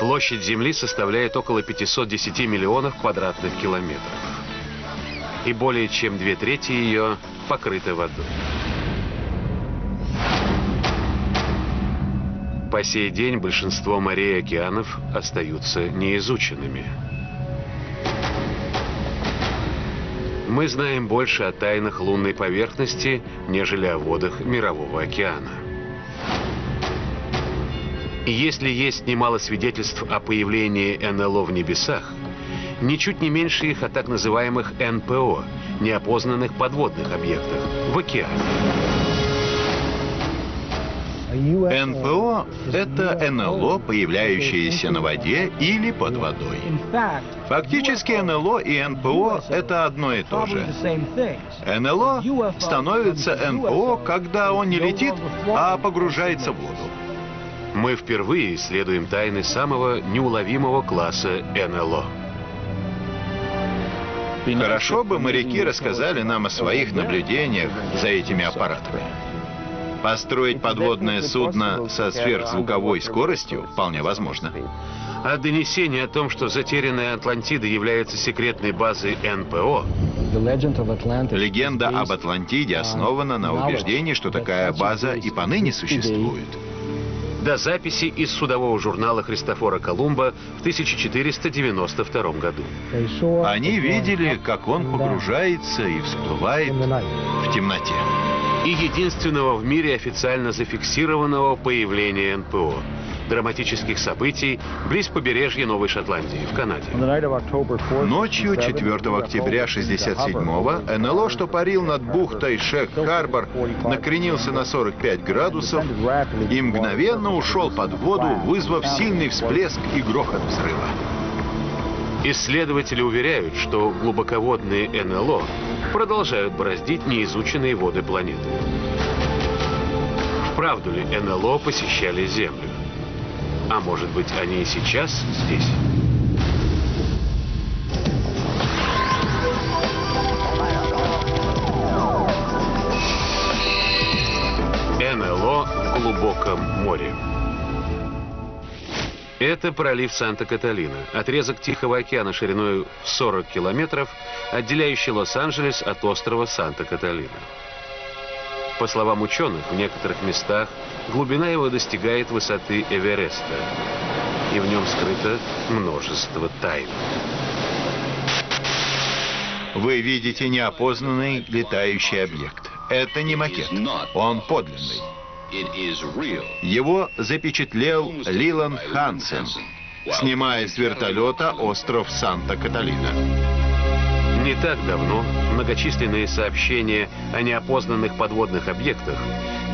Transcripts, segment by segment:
Площадь Земли составляет около 510 миллионов квадратных километров. И более чем 2/3 ее покрыты водой. По сей день большинство морей и океанов остаются неизученными. Мы знаем больше о тайнах лунной поверхности, нежели о водах Мирового океана. И если есть немало свидетельств о появлении НЛО в небесах, ничуть не меньше их о так называемых НПО, неопознанных подводных объектах, в океане. НПО – это НЛО, появляющиеся на воде или под водой. Фактически НЛО и НПО – это одно и то же. НЛО становится НПО, когда он не летит, а погружается в воду. Мы впервые исследуем тайны самого неуловимого класса НЛО. Хорошо бы моряки рассказали нам о своих наблюдениях за этими аппаратами. Построить подводное судно со сверхзвуковой скоростью вполне возможно. А донесение о том, что затерянная Атлантида является секретной базой НПО, легенда об Атлантиде основана на убеждении, что такая база и поныне существует. до записи из судового журнала Христофора Колумба в 1492 году. Они видели, как он погружается и всплывает в темноте. И единственного в мире официально зафиксированного появления НПО. Драматических событий близ побережья Новой Шотландии, в Канаде. Ночью 4 октября 1967-го НЛО, что парил над бухтой Шек-Харбор, накренился на 45 градусов и мгновенно ушел под воду, вызвав сильный всплеск и грохот взрыва. Исследователи уверяют, что глубоководные НЛО продолжают бороздить неизученные воды планеты. Вправду ли НЛО посещали Землю? А может быть, они и сейчас здесь? НЛО в глубоком море. Это пролив Санта-Каталина, отрезок Тихого океана шириной в 40 километров, отделяющий Лос-Анджелес от острова Санта-Каталина. По словам ученых, в некоторых местах глубина его достигает высоты Эвереста, и в нем скрыто множество тайн. Вы видите неопознанный летающий объект. Это не макет, он подлинный. Его запечатлел Лиланд Хансен, снимая с вертолета остров Санта-Каталина. Не так давно многочисленные сообщения о неопознанных подводных объектах,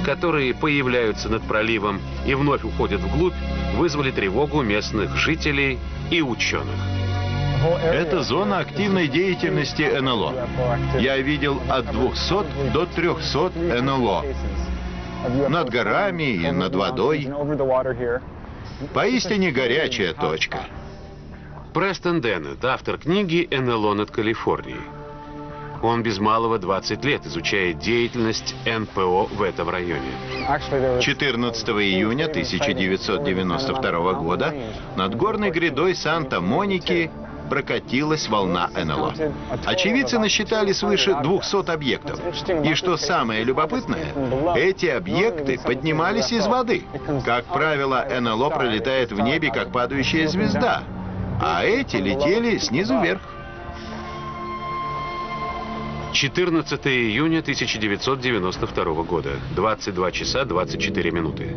которые появляются над проливом и вновь уходят вглубь, вызвали тревогу местных жителей и ученых. Это зона активной деятельности НЛО. Я видел от 200 до 300 НЛО. Над горами и над водой. Поистине горячая точка. Престон Деннет, автор книги «НЛО над Калифорнией». Он без малого 20 лет изучает деятельность НПО в этом районе. 14 июня 1992 года над горной грядой Санта-Моники прокатилась волна НЛО. Очевидцы насчитали свыше 200 объектов. И что самое любопытное, эти объекты поднимались из воды. Как правило, НЛО пролетает в небе, как падающая звезда. А эти летели снизу вверх. 14 июня 1992 года, 22 часа 24 минуты.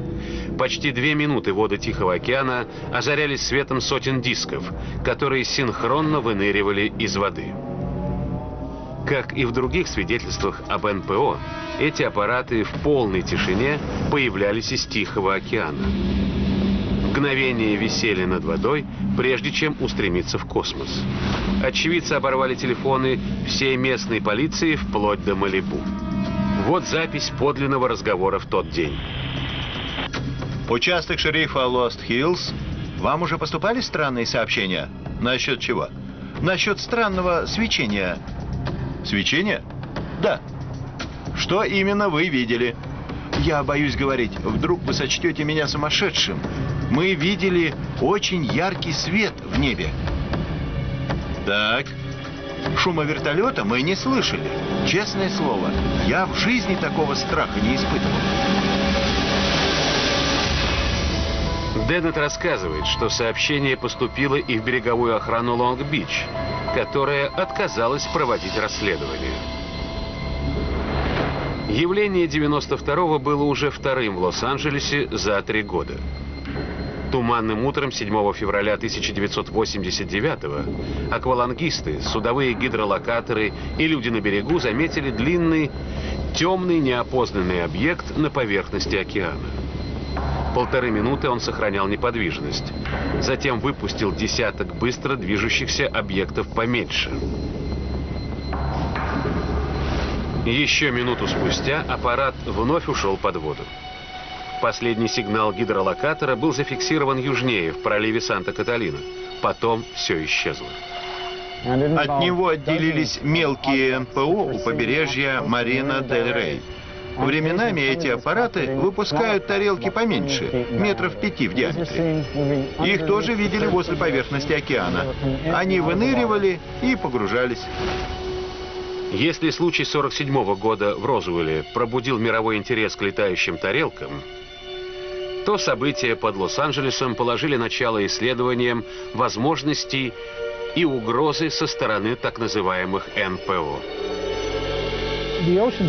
Почти 2 минуты воды Тихого океана озарялись светом сотен дисков, которые синхронно выныривали из воды. Как и в других свидетельствах об НПО, эти аппараты в полной тишине появлялись из Тихого океана. Мгновение висели над водой, прежде чем устремиться в космос. Очевидцы оборвали телефоны всей местной полиции вплоть до Малибу. Вот запись подлинного разговора в тот день. Участок шерифа Лост-Хиллз. Вам уже поступали странные сообщения? Насчет чего? Насчет странного свечения. Свечение? Да. Что именно вы видели? Я боюсь говорить, вдруг вы сочтете меня сумасшедшим. Мы видели очень яркий свет в небе. Так. Шума вертолета мы не слышали. Честное слово, я в жизни такого страха не испытывал. Деннет рассказывает, что сообщение поступило и в береговую охрану Лонг-Бич, которая отказалась проводить расследование. Явление 92-го было уже вторым в Лос-Анджелесе за 3 года. Туманным утром 7 февраля 1989-го аквалангисты, судовые гидролокаторы и люди на берегу заметили длинный, темный, неопознанный объект на поверхности океана. 1,5 минуты он сохранял неподвижность. Затем выпустил десяток быстро движущихся объектов поменьше. Еще минуту спустя аппарат вновь ушел под воду. Последний сигнал гидролокатора был зафиксирован южнее, в проливе Санта-Каталина. Потом все исчезло. От него отделились мелкие НПО у побережья Марина-дель-Рей. Временами эти аппараты выпускают тарелки поменьше, метров 5 в диаметре. Их тоже видели возле поверхности океана. Они выныривали и погружались. Если случай 47-го года в Розуэле пробудил мировой интерес к летающим тарелкам, то события под Лос-Анджелесом положили начало исследованиям возможностей и угрозы со стороны так называемых НПО.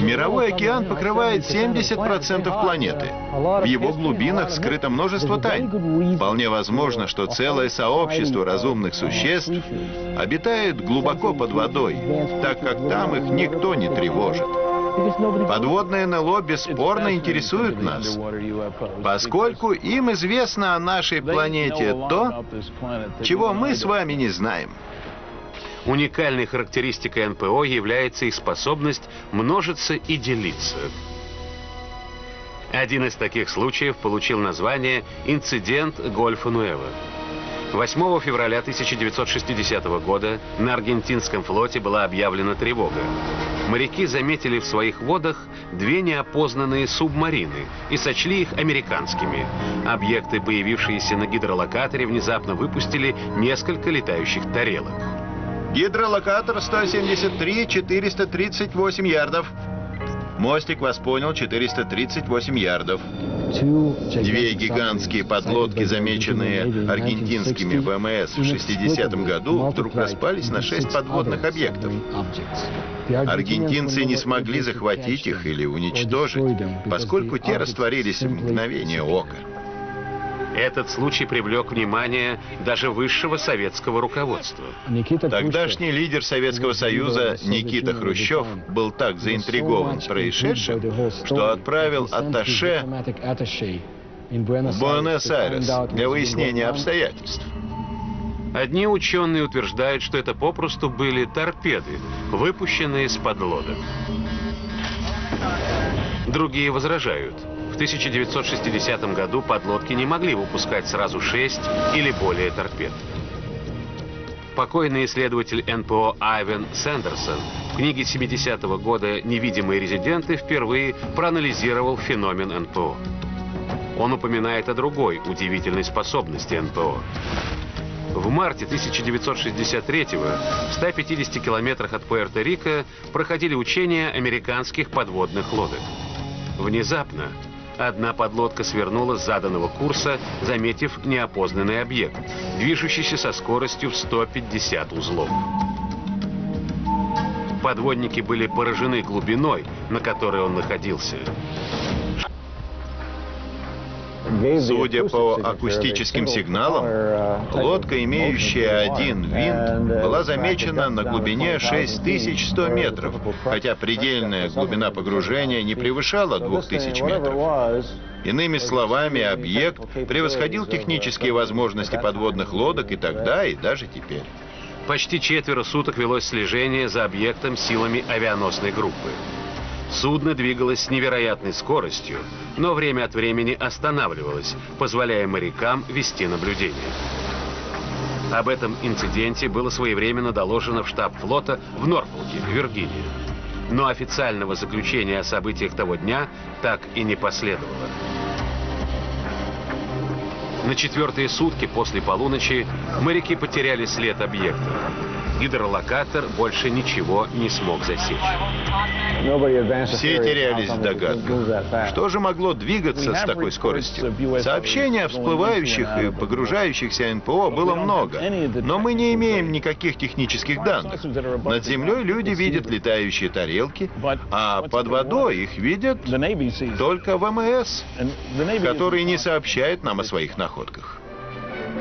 Мировой океан покрывает 70% планеты. В его глубинах скрыто множество тайн. Вполне возможно, что целое сообщество разумных существ обитает глубоко под водой, так как там их никто не тревожит. Подводное НЛО бесспорно интересует нас, поскольку им известно о нашей планете то, чего мы с вами не знаем. Уникальной характеристикой НПО является их способность множиться и делиться. Один из таких случаев получил название «Инцидент Гольфа-Нуэво». 8 февраля 1960 года на аргентинском флоте была объявлена тревога. Моряки заметили в своих водах 2 неопознанные субмарины и сочли их американскими. Объекты, появившиеся на гидролокаторе, внезапно выпустили несколько летающих тарелок. Гидролокатор 173-438 ярдов. Мостик вас понял, 438 ярдов. 2 гигантские подлодки, замеченные аргентинскими ВМС в 60-м году, вдруг распались на 6 подводных объектов. Аргентинцы не смогли захватить их или уничтожить, поскольку те растворились в мгновение ока. Этот случай привлек внимание даже высшего советского руководства. Тогдашний лидер Советского Союза Никита Хрущев был так заинтригован происшедшим, что отправил атташе в Буэнос-Айрес для выяснения обстоятельств. Одни ученые утверждают, что это попросту были торпеды, выпущенные с подлодок. Другие возражают. В 1960 году подлодки не могли выпускать сразу 6 или более торпед. Покойный исследователь НПО Айвен Сэндерсон в книге 70-го года «Невидимые резиденты» впервые проанализировал феномен НПО. Он упоминает о другой удивительной способности НПО. В марте 1963-го в 150 километрах от Пуэрто-Рико проходили учения американских подводных лодок. Внезапно одна подлодка свернула с заданного курса, заметив неопознанный объект, движущийся со скоростью в 150 узлов. Подводники были поражены глубиной, на которой он находился. Судя по акустическим сигналам, лодка, имеющая 1 винт, была замечена на глубине 6100 метров, хотя предельная глубина погружения не превышала 2000 метров. Иными словами, объект превосходил технические возможности подводных лодок и тогда, и даже теперь. Почти 4 суток велось слежение за объектом силами авианосной группы. Судно двигалось с невероятной скоростью, но время от времени останавливалось, позволяя морякам вести наблюдение. Об этом инциденте было своевременно доложено в штаб флота в Норфолке, Виргиния. Но официального заключения о событиях того дня так и не последовало. На четвертые сутки после полуночи моряки потеряли след объекта. Гидролокатор больше ничего не смог засечь. Все терялись в догадках. Что же могло двигаться с такой скоростью? Сообщений о всплывающих и погружающихся НПО было много, но мы не имеем никаких технических данных. Над землей люди видят летающие тарелки, а под водой их видят только ВМС, которые не сообщают нам о своих находках.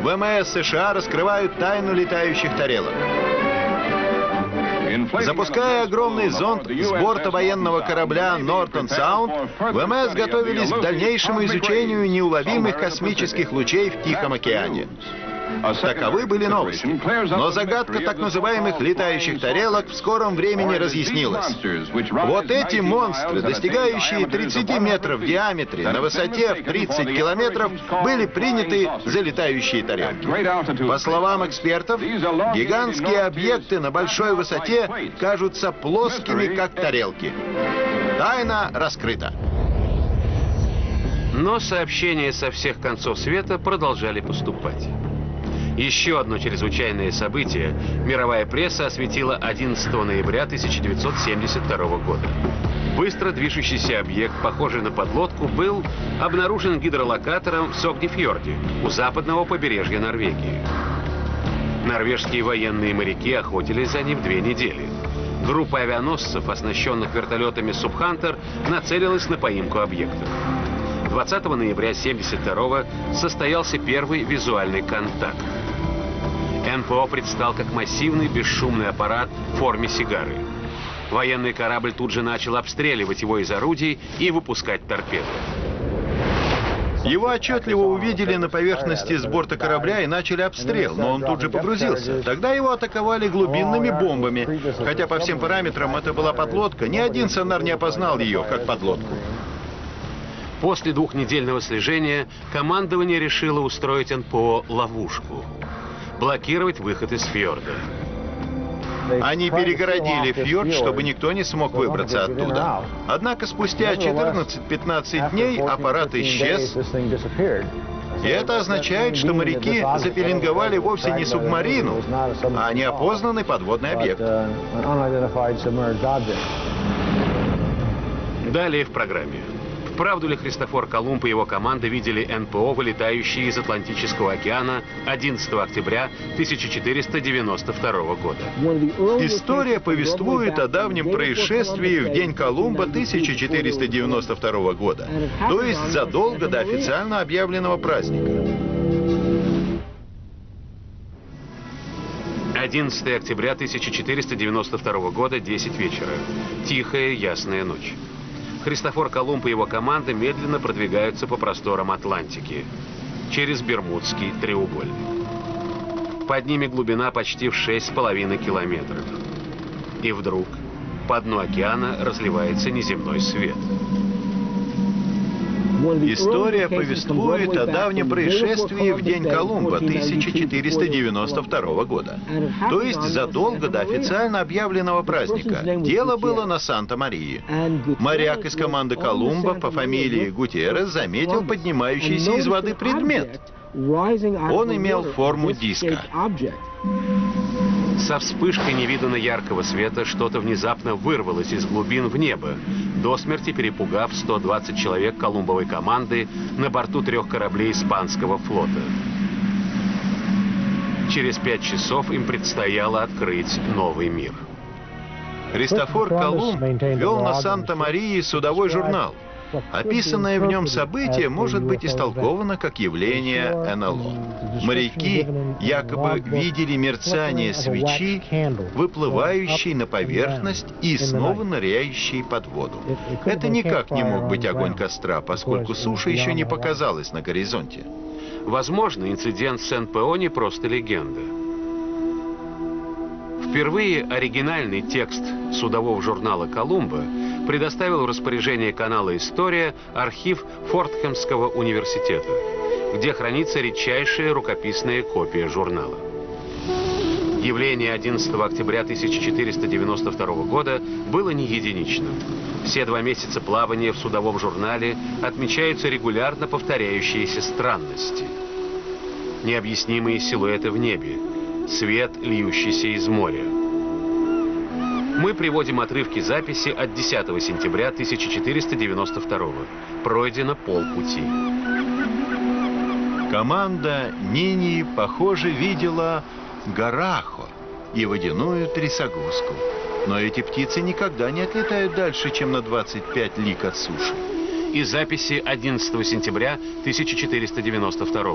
ВМС США раскрывают тайну летающих тарелок. Запуская огромный зонд с борта военного корабля «Нортон Саунд», ВМС готовились к дальнейшему изучению неуловимых космических лучей в Тихом океане. Таковы были новости. Но загадка так называемых летающих тарелок в скором времени разъяснилась. Вот эти монстры, достигающие 30 метров в диаметре, на высоте в 30 километров, были приняты за летающие тарелки. По словам экспертов, гигантские объекты на большой высоте кажутся плоскими, как тарелки. Тайна раскрыта. Но сообщения со всех концов света продолжали поступать. Еще одно чрезвычайное событие мировая пресса осветила 11 ноября 1972 года. Быстро движущийся объект, похожий на подлодку, был обнаружен гидролокатором в Согнефьорде у западного побережья Норвегии. Норвежские военные моряки охотились за ним 2 недели. Группа авианосцев, оснащенных вертолетами «Субхантер», нацелилась на поимку объекта. 20 ноября 1972 состоялся первый визуальный контакт. НПО предстал как массивный бесшумный аппарат в форме сигары. Военный корабль тут же начал обстреливать его из орудий и выпускать торпеды. Его отчетливо увидели на поверхности с борта корабля и начали обстрел, но он тут же погрузился. Тогда его атаковали глубинными бомбами. Хотя по всем параметрам это была подлодка, ни один сонар не опознал ее как подлодку. После 2-недельного слежения командование решило устроить НПО ловушку. Блокировать выход из фьорда. Они перегородили фьорд, чтобы никто не смог выбраться оттуда. Однако спустя 14-15 дней аппарат исчез. И это означает, что моряки запеленговали вовсе не субмарину, а неопознанный подводный объект. Далее в программе. Правду ли Христофор Колумб и его команда видели НПО, вылетающие из Атлантического океана 11 октября 1492 года? История повествует о давнем происшествии в день Колумба 1492 года, то есть задолго до официально объявленного праздника. 11 октября 1492 года, 10 вечера. Тихая, ясная ночь. Христофор Колумб и его команда медленно продвигаются по просторам Атлантики, через Бермудский треугольник. Под ними глубина почти в 6,5 километров. И вдруг по дну океана разливается неземной свет. История повествует о давнем происшествии в день Колумба 1492 года, то есть задолго до официально объявленного праздника. Дело было на Санта-Марии. Моряк из команды Колумба по фамилии Гутьеррес заметил поднимающийся из воды предмет. Он имел форму диска. Со вспышкой невиданно яркого света что-то внезапно вырвалось из глубин в небо, до смерти перепугав 120 человек колумбовой команды на борту 3 кораблей испанского флота. Через 5 часов им предстояло открыть новый мир. Христофор Колумб вел на Санта-Марии судовой журнал. Описанное в нем событие может быть истолковано как явление НЛО. Моряки якобы видели мерцание свечи, выплывающей на поверхность и снова ныряющей под воду. Это никак не мог быть огонь костра, поскольку суша еще не показалась на горизонте. Возможно, инцидент с НПО не просто легенда. Впервые оригинальный текст судового журнала «Колумба» предоставил в распоряжение канала «История» архив Фортхемского университета, где хранится редчайшая рукописная копия журнала. Явление 11 октября 1492 года было не единичным. Все 2 месяца плавания в судовом журнале отмечаются регулярно повторяющиеся странности. Необъяснимые силуэты в небе, свет, льющийся из моря. Мы приводим отрывки записи от 10 сентября 1492. Пройдено полпути. Команда Нинии, похоже, видела гарахо и водяную трясогузку. Но эти птицы никогда не отлетают дальше, чем на 25 лиг от суши. И записи 11 сентября 1492.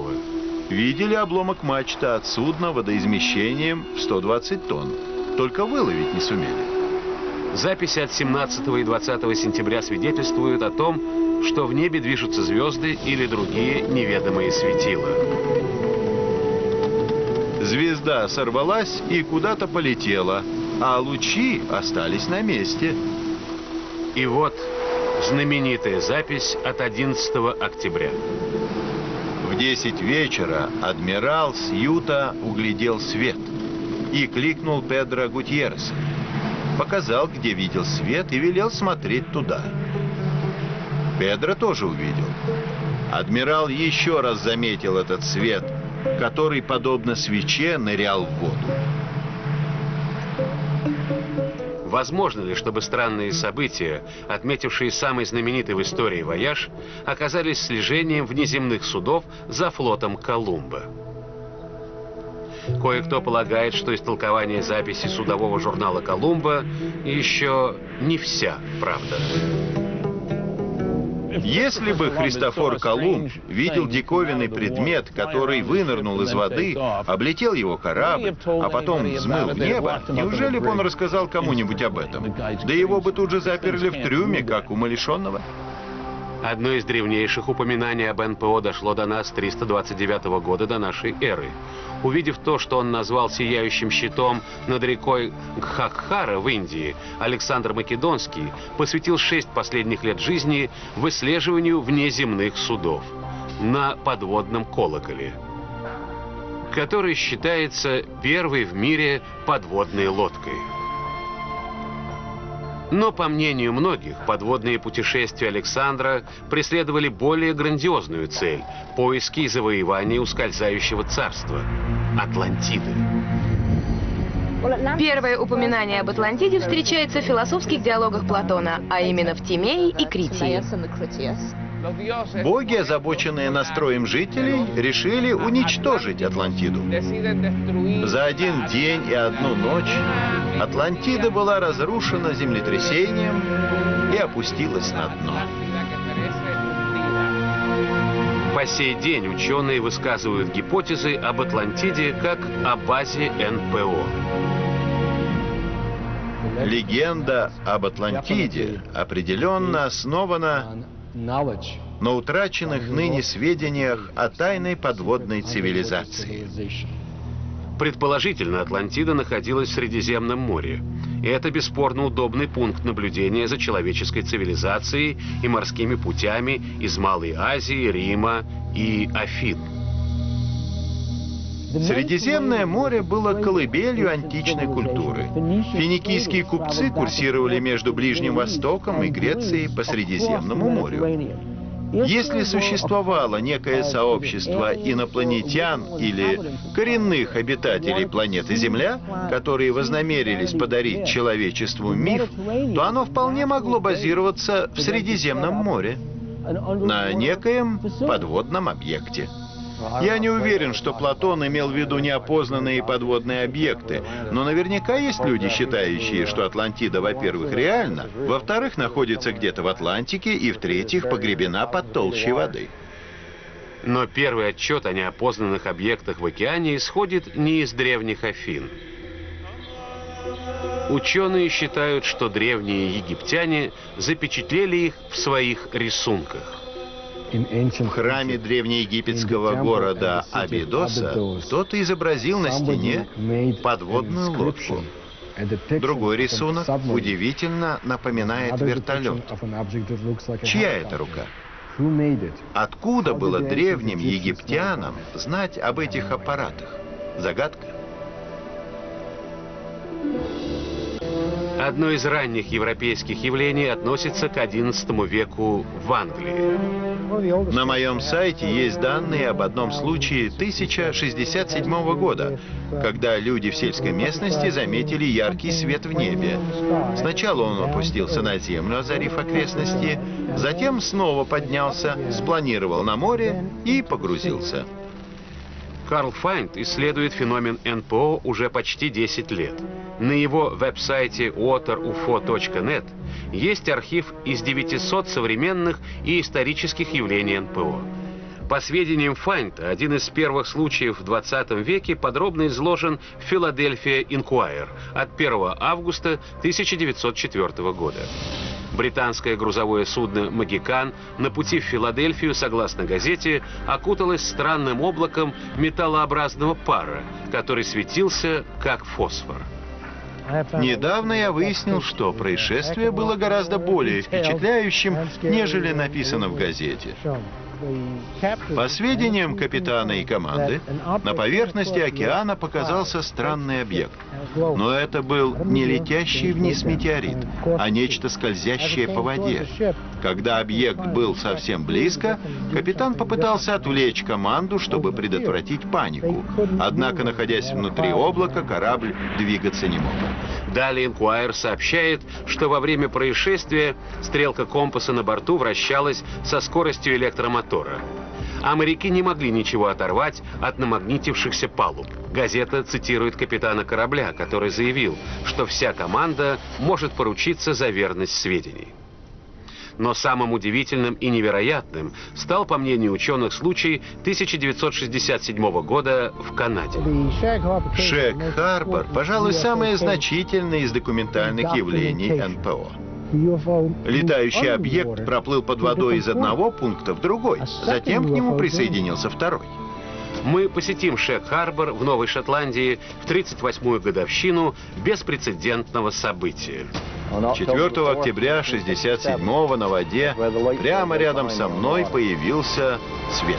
Видели обломок мачты от судна водоизмещением в 120 тонн. Только выловить не сумели. Записи от 17 и 20 сентября свидетельствуют о том, что в небе движутся звезды или другие неведомые светила. Звезда сорвалась и куда-то полетела, а лучи остались на месте. И вот знаменитая запись от 11 октября. В 10 вечера адмирал с юта углядел свет и кликнул Педро Гутьерреса. Показал, где видел свет, и велел смотреть туда. Педро тоже увидел. Адмирал еще раз заметил этот свет, который, подобно свече, нырял в воду. Возможно ли, чтобы странные события, отметившие самый знаменитый в истории вояж, оказались слежением внеземных судов за флотом Колумба? Кое-кто полагает, что истолкование записи судового журнала Колумба еще не вся правда. Если бы Христофор Колумб видел диковинный предмет, который вынырнул из воды, облетел его корабль, а потом взмыл в небо, неужели бы он рассказал кому-нибудь об этом? Да его бы тут же заперли в трюме, как умалишенного. Одно из древнейших упоминаний об НПО дошло до нас 329 года до нашей эры. Увидев то, что он назвал сияющим щитом над рекой Гхакхара в Индии, Александр Македонский посвятил 6 последних лет жизни выслеживанию внеземных судов на подводном колоколе, который считается первой в мире подводной лодкой. Но, по мнению многих, подводные путешествия Александра преследовали более грандиозную цель – поиски и завоевания ускользающего царства – Атлантиды. Первое упоминание об Атлантиде встречается в философских диалогах Платона, а именно в Тимее и Критии. Боги, озабоченные настроем жителей, решили уничтожить Атлантиду. За один день и одну ночь Атлантида была разрушена землетрясением и опустилась на дно. По сей день ученые высказывают гипотезы об Атлантиде как о базе НПО. Легенда об Атлантиде определенно основана на утраченных ныне сведениях о тайной подводной цивилизации. Предположительно, Атлантида находилась в Средиземном море. И это бесспорно удобный пункт наблюдения за человеческой цивилизацией и морскими путями из Малой Азии, Рима и Афин. Средиземное море было колыбелью античной культуры. Финикийские купцы курсировали между Ближним Востоком и Грецией по Средиземному морю. Если существовало некое сообщество инопланетян или коренных обитателей планеты Земля, которые вознамерились подарить человечеству миф, то оно вполне могло базироваться в Средиземном море, на некоем подводном объекте. Я не уверен, что Платон имел в виду неопознанные подводные объекты, но наверняка есть люди, считающие, что Атлантида, во-первых, реальна, во-вторых, находится где-то в Атлантике и, в-третьих, погребена под толщей воды. Но первый отчет о неопознанных объектах в океане исходит не из древних Афин. Ученые считают, что древние египтяне запечатлели их в своих рисунках. В храме древнеегипетского города Абидоса кто-то изобразил на стене подводную лодку. Другой рисунок удивительно напоминает вертолет. Чья это рука? Откуда было древним египтянам знать об этих аппаратах? Загадка. Одно из ранних европейских явлений относится к XI веку в Англии. На моем сайте есть данные об одном случае 1067 года, когда люди в сельской местности заметили яркий свет в небе. Сначала он опустился на землю, озарив окрестности, затем снова поднялся, спланировал на море и погрузился. Карл Файнд исследует феномен НПО уже почти 10 лет. На его веб-сайте waterufo.net есть архив из 900 современных и исторических явлений НПО. По сведениям Файнда, один из первых случаев в 20 веке подробно изложен в Philadelphia Inquirer от 1 августа 1904 года. Британское грузовое судно «Магикан» на пути в Филадельфию, согласно газете, окуталось странным облаком металлообразного пара, который светился как фосфор. Недавно я выяснил, что происшествие было гораздо более впечатляющим, нежели написано в газете. По сведениям капитана и команды, на поверхности океана показался странный объект. Но это был не летящий вниз метеорит, а нечто скользящее по воде. Когда объект был совсем близко, капитан попытался отвлечь команду, чтобы предотвратить панику. Однако, находясь внутри облака, корабль двигаться не мог. Далее Inquirer сообщает, что во время происшествия стрелка компаса на борту вращалась со скоростью электромотора. А моряки не могли ничего оторвать от намагнитившихся палуб. Газета цитирует капитана корабля, который заявил, что вся команда может поручиться за верность сведений. Но самым удивительным и невероятным стал, по мнению ученых, случай 1967 года в Канаде. Шек-Харбор, пожалуй, самое значительное из документальных явлений НПО. Летающий объект проплыл под водой из одного пункта в другой, затем к нему присоединился второй. Мы посетим Шек-Харбор в Новой Шотландии в 38-ю годовщину беспрецедентного события. 4 октября 1967-го на воде прямо рядом со мной появился свет.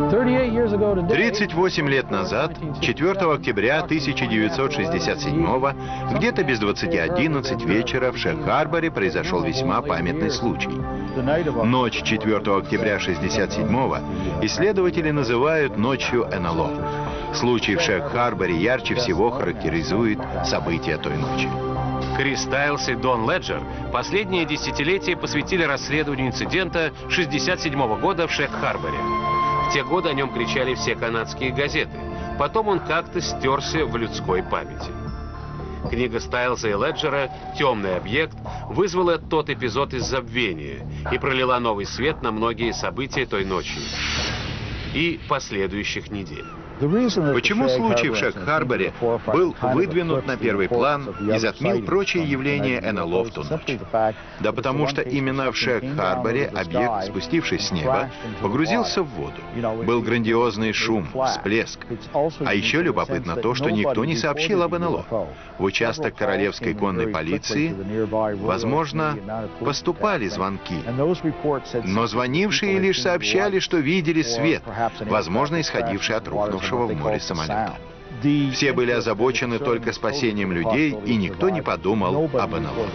$38 38 лет назад, 4 октября 1967-го, где-то без 20:11 вечера в Шек-Харборе произошел весьма памятный случай. Ночь 4 октября 1967-го исследователи называют ночью НЛО. Случай в Шек-Харборе ярче всего характеризует события той ночи. Крис Тайлс и Дон Леджер последнее десятилетие посвятили расследованию инцидента 1967 года в Шек-Харборе. В те годы о нем кричали все канадские газеты. Потом он как-то стерся в людской памяти. Книга Стайлза и Леджера «Темный объект» вызвала тот эпизод из забвения и пролила новый свет на многие события той ночи и последующих недель. Почему случай в Шек-Харборе был выдвинут на первый план и затмил прочие явления НЛО в ту ночь? Да потому что именно в Шек-Харборе объект, спустившись с неба, погрузился в воду. Был грандиозный шум, всплеск. А еще любопытно то, что никто не сообщил об НЛО. В участок Королевской конной полиции, возможно, поступали звонки. Но звонившие лишь сообщали, что видели свет, возможно, исходивший от рухнувшего в море самолета. Все были озабочены только спасением людей, и никто не подумал об НЛО.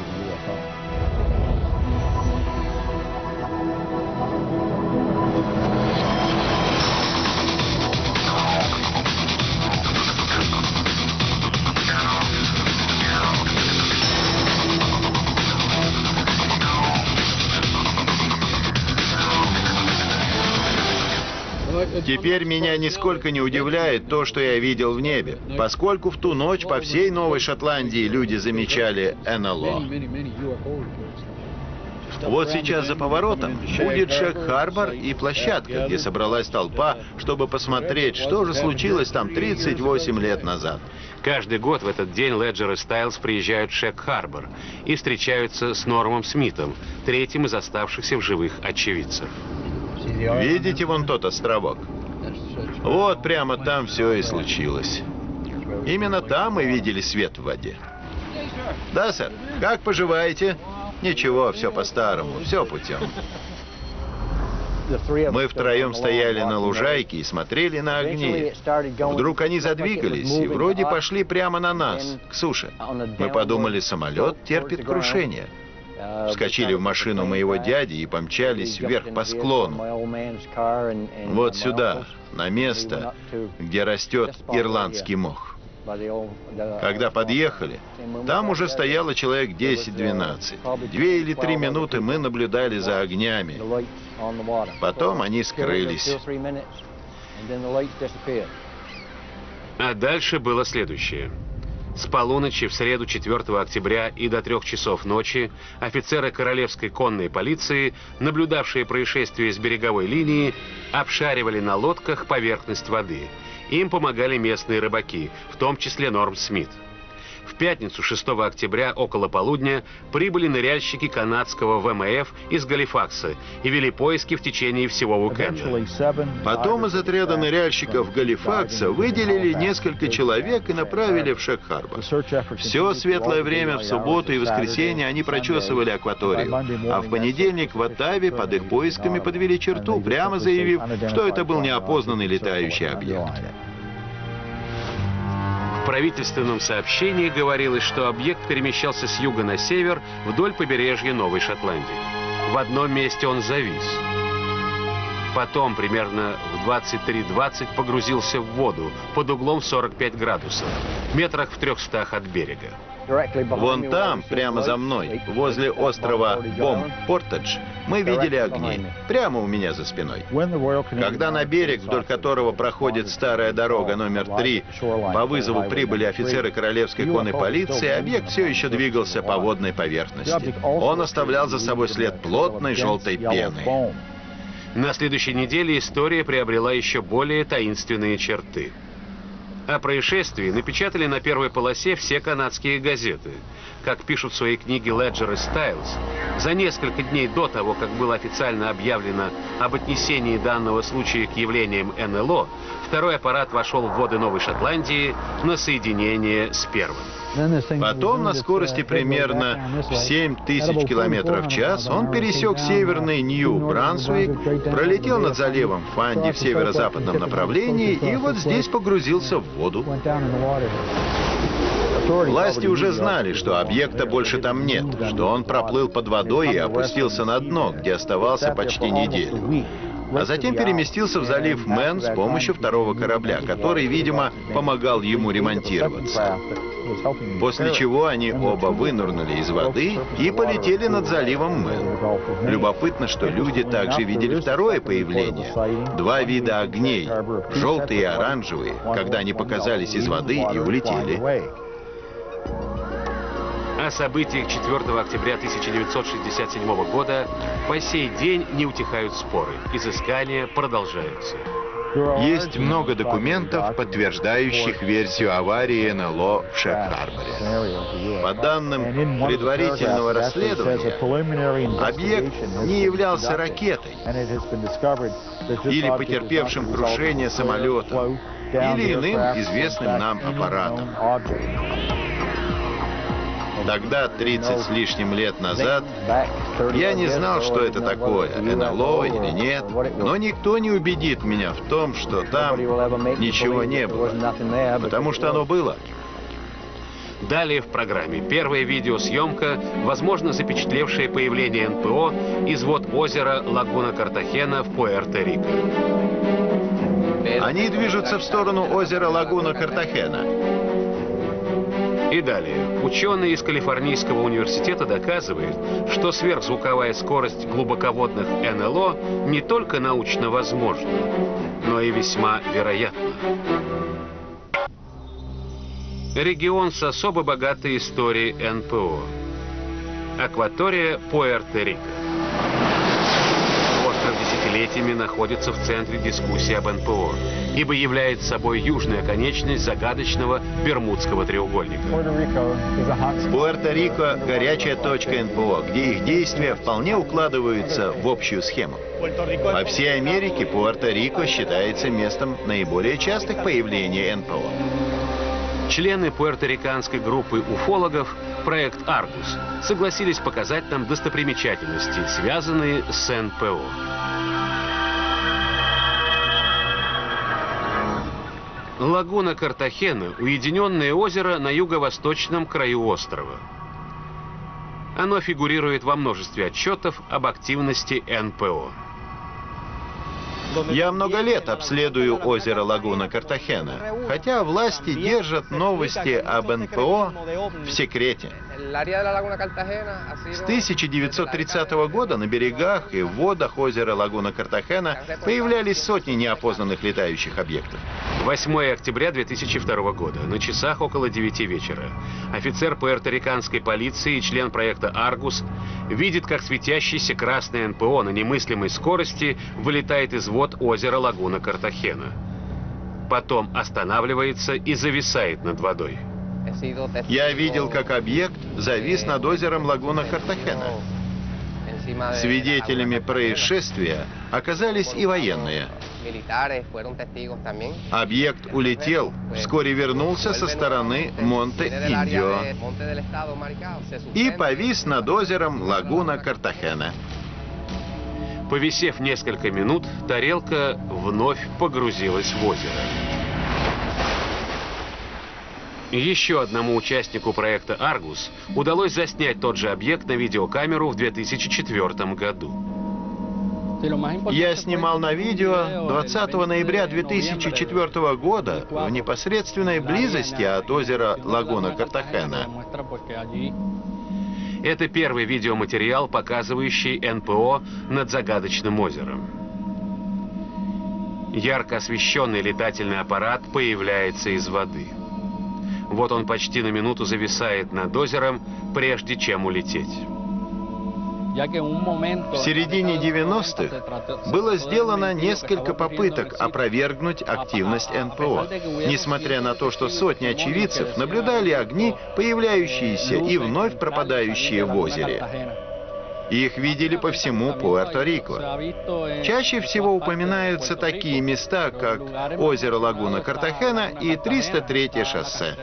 Теперь меня нисколько не удивляет то, что я видел в небе, поскольку в ту ночь по всей Новой Шотландии люди замечали НЛО. Вот сейчас за поворотом будет Шек-Харбор и площадка, где собралась толпа, чтобы посмотреть, что же случилось там 38 лет назад. Каждый год в этот день Леджер и Стайлс приезжают в Шек-Харбор и встречаются с Нормом Смитом, третьим из оставшихся в живых очевидцев. Видите вон тот островок? Вот прямо там все и случилось. Именно там мы видели свет в воде. Да, сэр. Как поживаете? Ничего, все по-старому, все путем. Мы втроем стояли на лужайке и смотрели на огни. Вдруг они задвигались и вроде пошли прямо на нас, к суше. Мы подумали, самолет терпит крушение. Вскочили в машину моего дяди и помчались вверх по склону. Вот сюда, на место, где растет ирландский мох. Когда подъехали, там уже стояло человек 10-12. 2 или 3 минуты мы наблюдали за огнями. Потом они скрылись. А дальше было следующее. С полуночи в среду 4 октября и до 3 часов ночи офицеры Королевской конной полиции, наблюдавшие происшествие с береговой линии, обшаривали на лодках поверхность воды. Им помогали местные рыбаки, в том числе Норм Смит. В пятницу 6 октября около полудня прибыли ныряльщики канадского ВМФ из Галифакса и вели поиски в течение всего уикенда. Потом из отряда ныряльщиков Галифакса выделили несколько человек и направили в Шек-Харбор. Все светлое время в субботу и воскресенье они прочесывали акваторию, а в понедельник в Оттаве под их поисками подвели черту, прямо заявив, что это был неопознанный летающий объект. В правительственном сообщении говорилось, что объект перемещался с юга на север вдоль побережья Новой Шотландии. В одном месте он завис. Потом, примерно в 23:20, погрузился в воду под углом 45 градусов, метрах в 300 от берега. Вон там, прямо за мной, возле острова Бом-Портедж, мы видели огни, прямо у меня за спиной. Когда на берег, вдоль которого проходит старая дорога номер 3, по вызову прибыли офицеры Королевской конной полиции, объект все еще двигался по водной поверхности. Он оставлял за собой след плотной желтой пены. На следующей неделе история приобрела еще более таинственные черты. О происшествии напечатали на первой полосе все канадские газеты. Как пишут в своей книге Леджер и Стайлз, за несколько дней до того, как было официально объявлено об отнесении данного случая к явлениям НЛО, второй аппарат вошел в воды Новой Шотландии на соединение с первым. Потом на скорости примерно в 7000 км в час он пересек северный Нью-Брансуик, пролетел над заливом Фанди в северо-западном направлении и вот здесь погрузился в воду. Власти уже знали, что объекта больше там нет, что он проплыл под водой и опустился на дно, где оставался почти неделю. А затем переместился в залив Мэн с помощью второго корабля, который, видимо, помогал ему ремонтироваться. После чего они оба вынырнули из воды и полетели над заливом Мэн. Любопытно, что люди также видели второе появление. 2 вида огней, желтые и оранжевые, когда они показались из воды и улетели. О событиях 4 октября 1967 года по сей день не утихают споры. Изыскания продолжаются. Есть много документов, подтверждающих версию аварии НЛО в Шек-Харборе. По данным предварительного расследования, объект не являлся ракетой или потерпевшим крушение самолетом, или иным известным нам аппаратом. Тогда, 30 с лишним лет назад, я не знал, что это такое, НЛО или нет, но никто не убедит меня в том, что там ничего не было, потому что оно было. Далее в программе первая видеосъемка, возможно, запечатлевшая появление НПО из вод озера Лагуна Картахена в Пуэрто-Рико. Они движутся в сторону озера Лагуна Картахена. И далее. Ученые из Калифорнийского университета доказывают, что сверхзвуковая скорость глубоководных НЛО не только научно возможна, но и весьма вероятна. Регион с особо богатой историей НПО. Акватория Пуэрто-Рико. Остров десятилетиями находится в центре дискуссии об НПО, ибо является собой южная конечность загадочного Бермудского треугольника. Пуэрто-Рико – горячая точка НПО, где их действия вполне укладываются в общую схему. Во всей Америке Пуэрто-Рико считается местом наиболее частых появлений НПО. Члены пуэрториканской группы уфологов проект «Аргус» согласились показать нам достопримечательности, связанные с НПО. Лагуна Картахена – уединенное озеро на юго-восточном краю острова. Оно фигурирует во множестве отчетов об активности НПО. Я много лет обследую озеро Лагуна Картахена, хотя власти держат новости об НПО в секрете. С 1930 года на берегах и в водах озера Лагуна Картахена появлялись сотни неопознанных летающих объектов. 8 октября 2002 года, на часах около 9 вечера. Офицер пуэрториканской полиции и член проекта «Аргус» видит, как светящийся красный НПО на немыслимой скорости вылетает из вод озера Лагуна Картахена. Потом останавливается и зависает над водой. Я видел, как объект завис над озером Лагуна Картахена. Свидетелями происшествия оказались и военные. Объект улетел, вскоре вернулся со стороны Монте-Индио и повис над озером Лагуна Картахена. Повисев несколько минут, тарелка вновь погрузилась в озеро. Еще одному участнику проекта «Аргус» удалось заснять тот же объект на видеокамеру в 2004 году. Я снимал на видео 20 ноября 2004 года в непосредственной близости от озера Лагуна Картахена. Это первый видеоматериал, показывающий НПО над загадочным озером. Ярко освещенный летательный аппарат появляется из воды. Вот он почти на минуту зависает над озером, прежде чем улететь. В середине 90-х было сделано несколько попыток опровергнуть активность НПО, несмотря на то, что сотни очевидцев наблюдали огни, появляющиеся и вновь пропадающие в озере. Их видели по всему Пуэрто-Рико. Чаще всего упоминаются такие места, как озеро Лагуна Картахена и 303-е шоссе.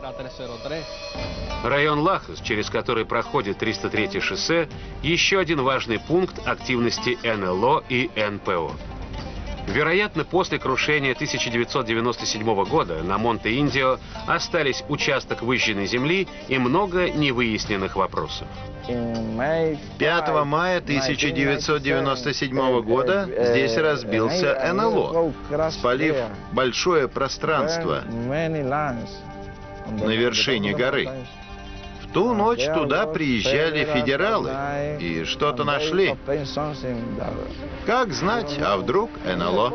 Район Лахас, через который проходит 303-е шоссе, еще один важный пункт активности НЛО и НПО. Вероятно, после крушения 1997 года на Монте-Индио остались участок выжженной земли и много невыясненных вопросов. 5 мая 1997 года здесь разбился НЛО, спалив большое пространство на вершине горы. В ту ночь туда приезжали федералы и что-то нашли. Как знать, а вдруг НЛО?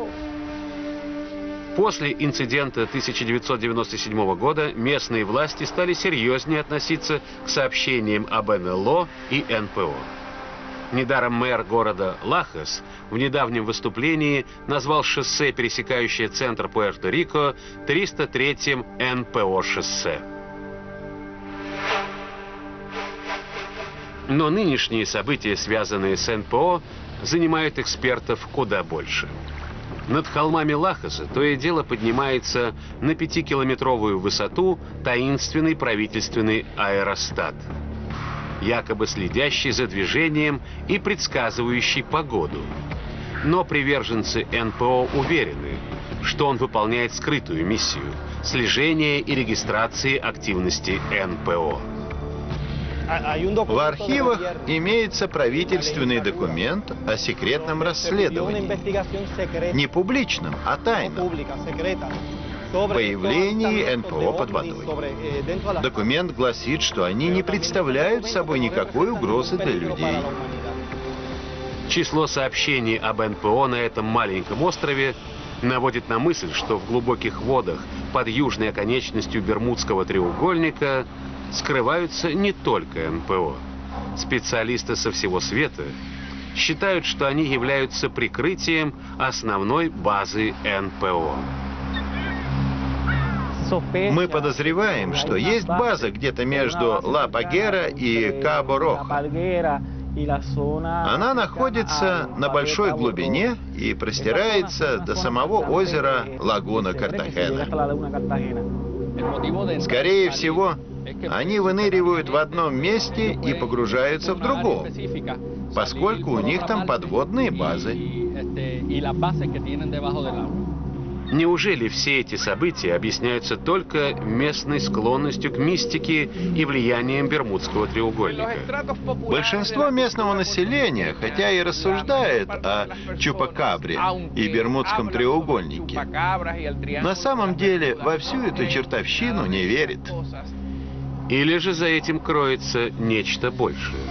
После инцидента 1997 года местные власти стали серьезнее относиться к сообщениям об НЛО и НПО. Недаром мэр города Лахас в недавнем выступлении назвал шоссе, пересекающее центр Пуэрто-Рико, 303-м НПО-шоссе. Но нынешние события, связанные с НПО, занимают экспертов куда больше. Над холмами Лахаса то и дело поднимается на 5-километровую высоту таинственный правительственный аэростат, якобы следящий за движением и предсказывающий погоду. Но приверженцы НПО уверены, что он выполняет скрытую миссию – слежения и регистрации активности НПО. В архивах имеется правительственный документ о секретном расследовании. Не публичном, а тайном. Появлении НПО под водой. Документ гласит, что они не представляют собой никакой угрозы для людей. Число сообщений об НПО на этом маленьком острове наводит на мысль, что в глубоких водах под южной оконечностью Бермудского треугольника скрываются не только НПО. Специалисты со всего света считают, что они являются прикрытием основной базы НПО. Мы подозреваем, что есть база где-то между Ла-Пагера и Кабо-Рохо. Она находится на большой глубине и простирается до самого озера Лагуна Картахена. Скорее всего, они выныривают в одном месте и погружаются в другом, поскольку у них там подводные базы. Неужели все эти события объясняются только местной склонностью к мистике и влиянием Бермудского треугольника? Большинство местного населения, хотя и рассуждает о Чупакабре и Бермудском треугольнике, на самом деле во всю эту чертовщину не верит. Или же за этим кроется нечто большее?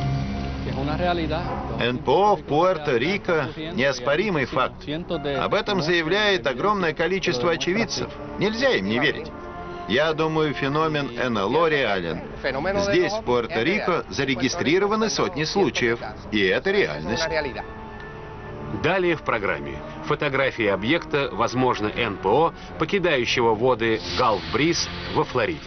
НПО в Пуэрто-Рико – неоспоримый факт. Об этом заявляет огромное количество очевидцев. Нельзя им не верить. Я думаю, феномен НЛО реален. Здесь, в Пуэрто-Рико, зарегистрированы сотни случаев. И это реальность. Далее в программе. Фотографии объекта, возможно, НПО, покидающего воды Галф-Бриз во Флориде.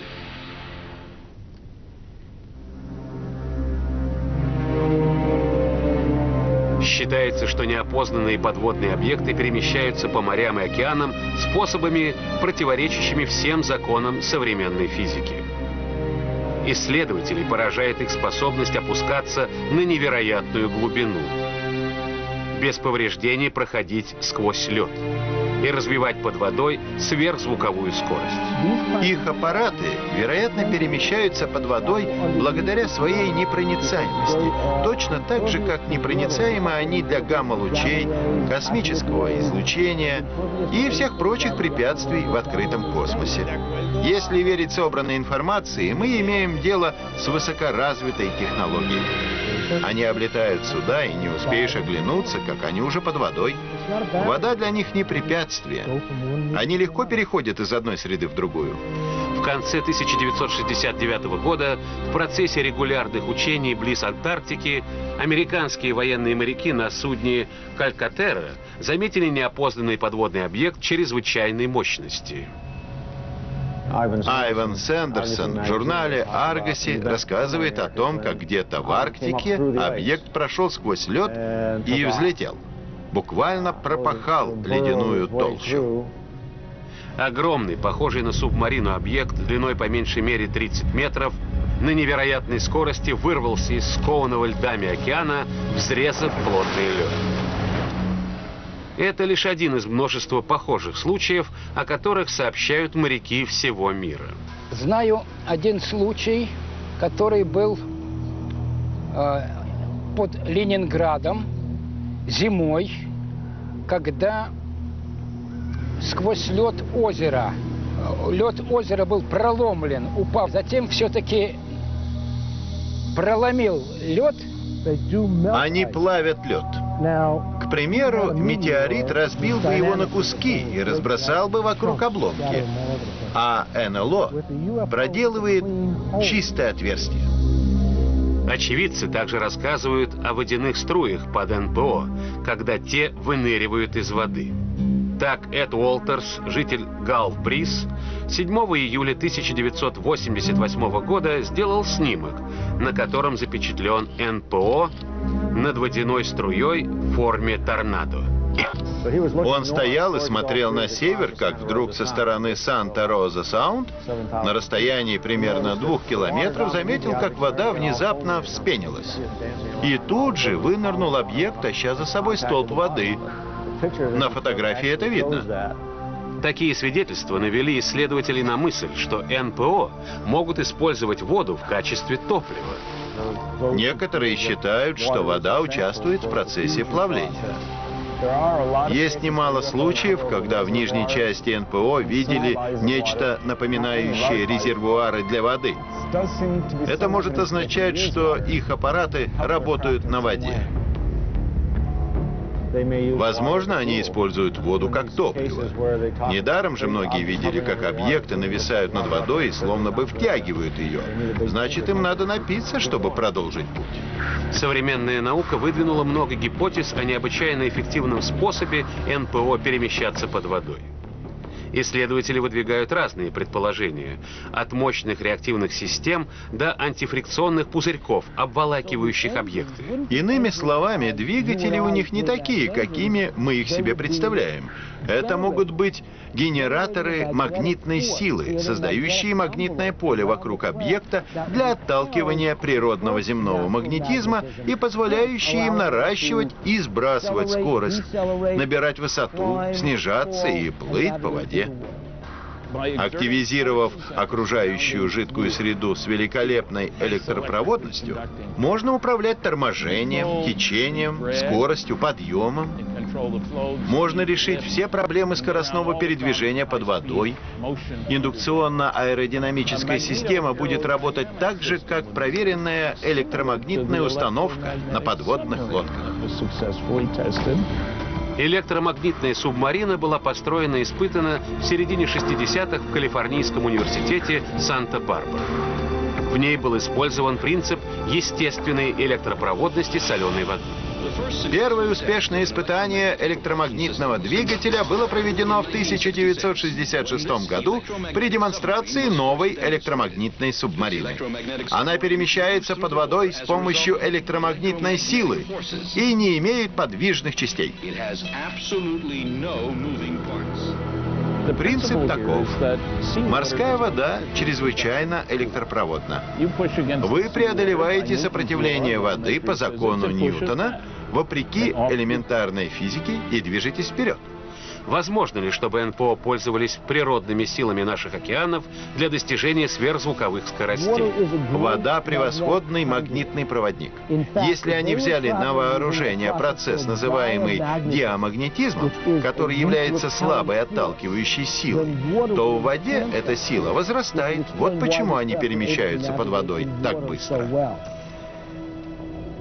Считается, что неопознанные подводные объекты перемещаются по морям и океанам способами, противоречащими всем законам современной физики. Исследователей поражает их способность опускаться на невероятную глубину, без повреждений проходить сквозь лед и развивать под водой сверхзвуковую скорость. Их аппараты, вероятно, перемещаются под водой благодаря своей непроницаемости. Точно так же, как непроницаемы они для гамма-лучей, космического излучения и всех прочих препятствий в открытом космосе. Если верить собранной информации, мы имеем дело с высокоразвитой технологией. Они облетают сюда, и не успеешь оглянуться, как они уже под водой. Вода для них не препятствие. Они легко переходят из одной среды в другую. В конце 1969 года в процессе регулярных учений близ Антарктики американские военные моряки на судне «Калькатера» заметили неопознанный подводный объект чрезвычайной мощности. Айван Сэндерсон в журнале «Аргоси» рассказывает о том, как где-то в Арктике объект прошел сквозь лед и взлетел. Буквально пропахал ледяную толщу. Огромный, похожий на субмарину объект длиной по меньшей мере 30 метров, на невероятной скорости вырвался из скованного льдами океана, взрезав плотный лед. Это лишь один из множества похожих случаев, о которых сообщают моряки всего мира. Знаю один случай, который был под Ленинградом зимой, когда сквозь лед озера был проломлен, упав. Затем все-таки проломил лед. Они плавят лед. К примеру, метеорит разбил бы его на куски и разбросал бы вокруг обломки. А НЛО проделывает чистое отверстие. Очевидцы также рассказывают о водяных струях под НПО, когда те выныривают из воды. Так Эд Уолтерс, житель Галф-Бриз, 7 июля 1988 года сделал снимок, на котором запечатлен НПО над водяной струей в форме торнадо. Он стоял и смотрел на север, как вдруг со стороны Санта-Роза-Саунд, на расстоянии примерно 2 километров, заметил, как вода внезапно вспенилась. И тут же вынырнул объект, таща за собой столб воды. На фотографии это видно. Такие свидетельства навели исследователей на мысль, что НПО могут использовать воду в качестве топлива. Некоторые считают, что вода участвует в процессе плавления. Есть немало случаев, когда в нижней части НПО видели нечто напоминающее резервуары для воды. Это может означать, что их аппараты работают на воде. Возможно, они используют воду как топливо. Недаром же многие видели, как объекты нависают над водой и словно бы втягивают ее. Значит, им надо напиться, чтобы продолжить путь. Современная наука выдвинула много гипотез о необычайно эффективном способе НПО перемещаться под водой. Исследователи выдвигают разные предположения. От мощных реактивных систем до антифрикционных пузырьков, обволакивающих объекты. Иными словами, двигатели у них не такие, какими мы их себе представляем. Это могут быть генераторы магнитной силы, создающие магнитное поле вокруг объекта для отталкивания природного земного магнетизма и позволяющие им наращивать и сбрасывать скорость, набирать высоту, снижаться и плыть по воде. Активизировав окружающую жидкую среду с великолепной электропроводностью, можно управлять торможением, течением, скоростью, подъемом. Можно решить все проблемы скоростного передвижения под водой. Индукционно-аэродинамическая система будет работать так же, как проверенная электромагнитная установка на подводных лодках. Электромагнитная субмарина была построена и испытана в середине 60-х в Калифорнийском университете Санта-Барбара. В ней был использован принцип естественной электропроводности соленой воды. Первое успешное испытание электромагнитного двигателя было проведено в 1966 году при демонстрации новой электромагнитной субмарины. Она перемещается под водой с помощью электромагнитной силы и не имеет подвижных частей. Принцип таков. Морская вода чрезвычайно электропроводна. Вы преодолеваете сопротивление воды по закону Ньютона, вопреки элементарной физике, и движетесь вперед. Возможно ли, чтобы НПО пользовались природными силами наших океанов для достижения сверхзвуковых скоростей? Вода — превосходный магнитный проводник. Если они взяли на вооружение процесс, называемый диамагнетизмом, который является слабой отталкивающей силой, то в воде эта сила возрастает. Вот почему они перемещаются под водой так быстро.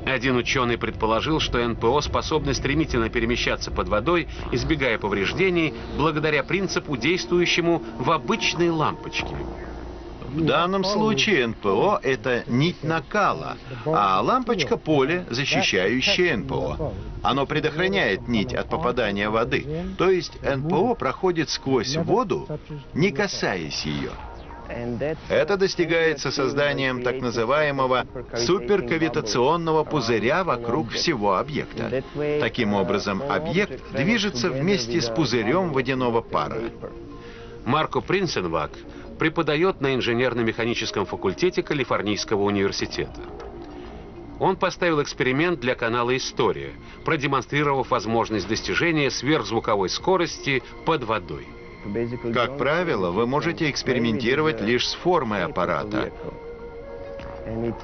Один ученый предположил, что НПО способны стремительно перемещаться под водой, избегая повреждений, благодаря принципу, действующему в обычной лампочке. В данном случае НПО — это нить накала, а лампочка — поле, защищающее НПО. Оно предохраняет нить от попадания воды, то есть НПО проходит сквозь воду, не касаясь ее. Это достигается созданием так называемого суперкавитационного пузыря вокруг всего объекта. Таким образом, объект движется вместе с пузырем водяного пара. Марко Принценваг преподает на инженерно-механическом факультете Калифорнийского университета. Он поставил эксперимент для канала «История», продемонстрировав возможность достижения сверхзвуковой скорости под водой. Как правило, вы можете экспериментировать лишь с формой аппарата,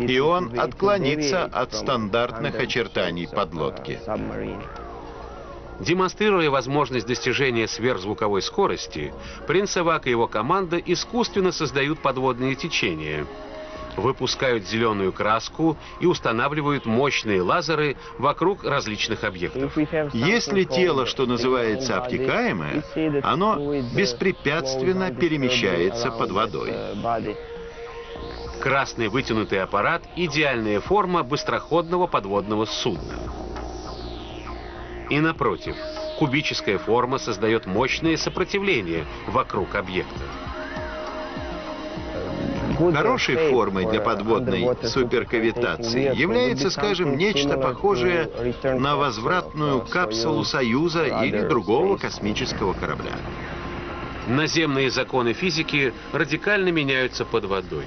и он отклонится от стандартных очертаний подлодки. Демонстрируя возможность достижения сверхзвуковой скорости, Принцевак и его команда искусственно создают подводные течения, выпускают зеленую краску и устанавливают мощные лазеры вокруг различных объектов. Если тело, что называется, обтекаемое, оно беспрепятственно перемещается под водой. Красный вытянутый аппарат – идеальная форма быстроходного подводного судна. И напротив, кубическая форма создает мощное сопротивление вокруг объекта. Хорошей формой для подводной суперкавитации является, скажем, нечто похожее на возвратную капсулу Союза или другого космического корабля. Наземные законы физики радикально меняются под водой.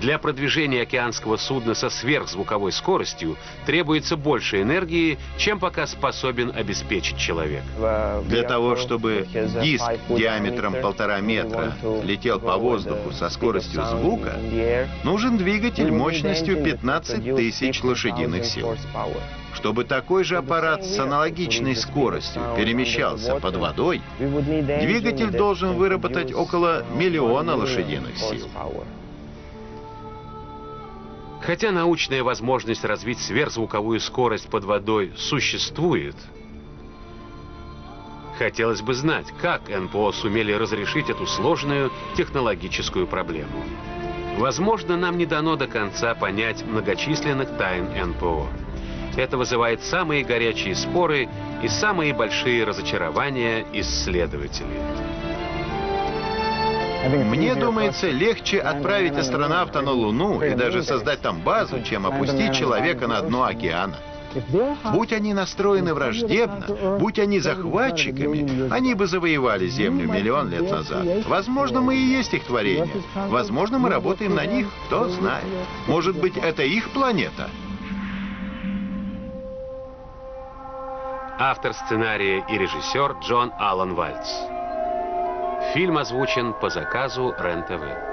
Для продвижения океанского судна со сверхзвуковой скоростью требуется больше энергии, чем пока способен обеспечить человек. Для того, чтобы диск диаметром 1,5 метра летел по воздуху со скоростью звука, нужен двигатель мощностью 15 тысяч лошадиных сил. Чтобы такой же аппарат с аналогичной скоростью перемещался под водой, двигатель должен выработать около 1 миллиона лошадиных сил. Хотя научная возможность развить сверхзвуковую скорость под водой существует, хотелось бы знать, как НПО сумели разрешить эту сложную технологическую проблему. Возможно, нам не дано до конца понять многочисленных тайн НПО. Это вызывает самые горячие споры и самые большие разочарования исследователей. Мне думается, легче отправить астронавта на Луну и даже создать там базу, чем опустить человека на дно океана. Будь они настроены враждебно, будь они захватчиками, они бы завоевали Землю миллион лет назад. Возможно, мы и есть их творение. Возможно, мы работаем на них, кто знает. Может быть, это их планета? Автор сценария и режиссер Джон Аллан Вальц. Фильм озвучен по заказу РЕН-ТВ.